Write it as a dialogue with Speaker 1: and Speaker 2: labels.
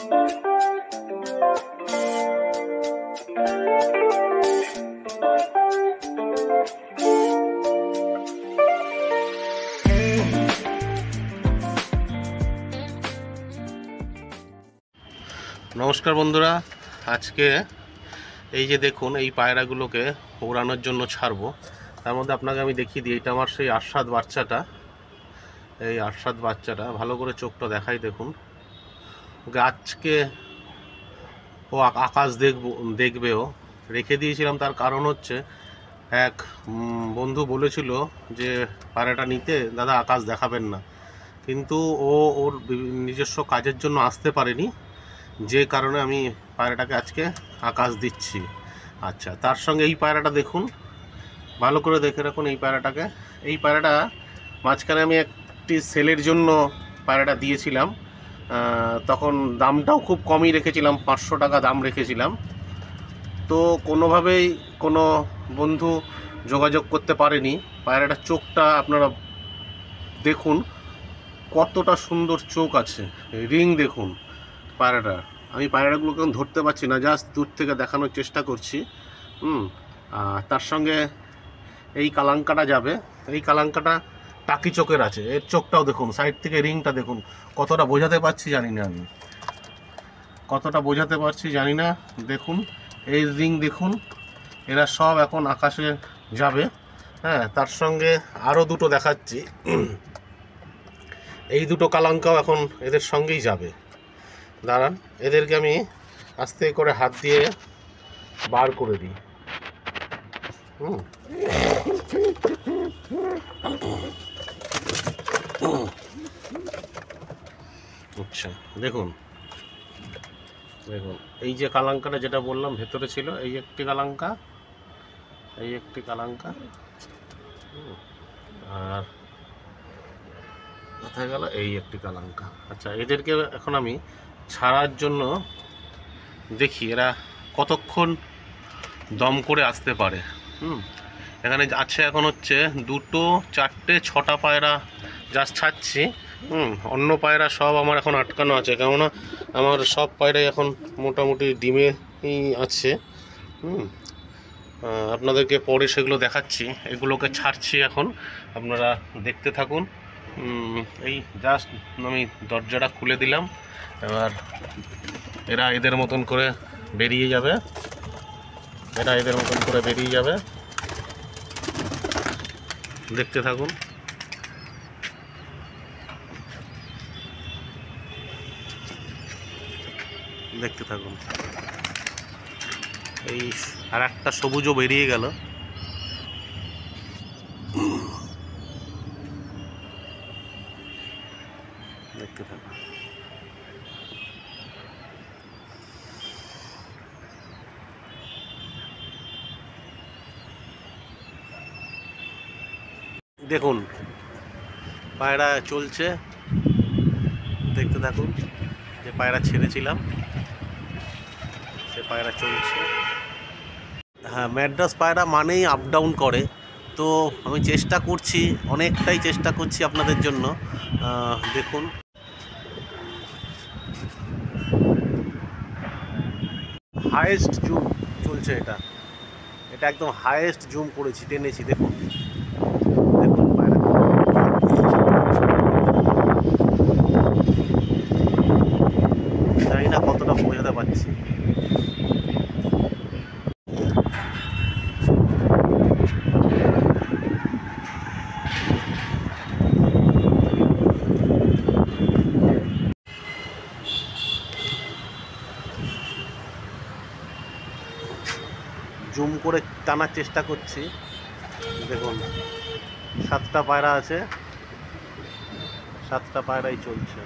Speaker 1: নমস্কার বন্ধুরা, আজকে এই যে দেখুন এই পায়রাগুলোকে ওড়ানোর জন্য ছাড়বো। তার মধ্যে আপনাকে আমি দেখিয়ে দিই, এটা আমার সেই আরশাদ বাচ্চাটা। এই আরশাদ বাচ্চাটা ভালো করে চোখটা দেখাই, দেখুন ওকে আজকে ও আকাশ দেখবেও রেখে দিয়েছিলাম। তার কারণ হচ্ছে এক বন্ধু বলেছিল যে পায়রাটা নিতে দাদা আকাশ দেখাবেন না, কিন্তু ওর নিজস্ব কাজের জন্য আসতে পারেনি, যে কারণে আমি পায়রাটাকে আজকে আকাশ দিচ্ছি। আচ্ছা, তার সঙ্গে এই পায়রাটা দেখুন, ভালো করে দেখে রাখুন এই পায়রাটাকে। এই পায়রাটা মাঝখানে আমি একটি সেলের জন্য পায়রাটা দিয়েছিলাম, তখন দামটাও খুব কমই রেখেছিলাম, 500 টাকা দাম রেখেছিলাম। তো কোনোভাবেই কোনো বন্ধু যোগাযোগ করতে পারেনি। পায়রাটার চোখটা আপনারা দেখুন, কতটা সুন্দর চোখ আছে, রিং দেখুন পায়রাটার। আমি পায়রাগুলোকে ধরতে পারছি না, জাস্ট দূর থেকে দেখানোর চেষ্টা করছি। তার সঙ্গে এই কালাঙ্কাটা যাবে। এই কালাঙ্কাটা টাকি চোখের আছে, এর চোখটাও দেখুন, সাইড থেকে রিংটা দেখুন। কতটা বোঝাতে পারছি জানি না, আমি কতটা বোঝাতে পারছি জানি না। দেখুন এই রিং দেখুন, এরা সব এখন আকাশে যাবে। হ্যাঁ, তার সঙ্গে আরও দুটো দেখাচ্ছি, এই দুটো কালাঙ্কাও এখন এদের সঙ্গেই যাবে। দাঁড়ান, এদেরকে আমি আস্তে করে হাত দিয়ে বার করে দিই। আচ্ছা, দেখুন দেখুন এই যে কালাঙ্কাটা যেটা বললাম ভেতরে ছিল, এই একটি কালাঙ্কা, এই একটি কালাঙ্কা, আর কোথায় গেল এই একটি কালাঙ্কা। আচ্ছা, এদেরকে এখন আমি ছাড়ার জন্য দেখি এরা কতক্ষণ দম করে আসতে পারে। এখানে আছে এখন হচ্ছে 2, 4, 6টা পায়রা জাস্ট ছাড়ছি। অন্য পায়রা সব আমার এখন আটকানো আছে, কেননা আমার সব পায়রাই এখন মোটামুটি ডিমেই আছে। আপনাদেরকে পরে সেগুলো দেখাচ্ছি। এগুলোকে ছাড়ছি এখন, আপনারা দেখতে থাকুন। এই জাস্ট আমি দরজাটা খুলে দিলাম, এবার এরা এদের মতন করে বেরিয়ে যাবে, এরা এদের মতন করে বেরিয়ে যাবে। দেখতে থাকুন। দেখতে থাকুন। এই আর একটা সবুজও বেরিয়ে গেল। দেখতে থাকুন। দেখুন পায়রা চলছে, দেখতে থাকুন। যে পায়রা ছেড়েছিলাম সে পায়রা চলছে। হ্যাঁ, ম্যাড্রাস পায়রা মানেই আপ ডাউন করে, তো আমি চেষ্টা করছি, অনেকটাই চেষ্টা করছি আপনাদের জন্য। দেখুন হায়েস্ট জুম চলছে, এটা একদম হায়েস্ট জুম করেছি, টেনেছি। দেখুন দেখুন পায়রা, জানি না কতটা বোঝাতে পারছি। জুম করে টানার চেষ্টা করছি। দেখুন 7টা পায়রা আছে, 7টা পায়রাই চলছে।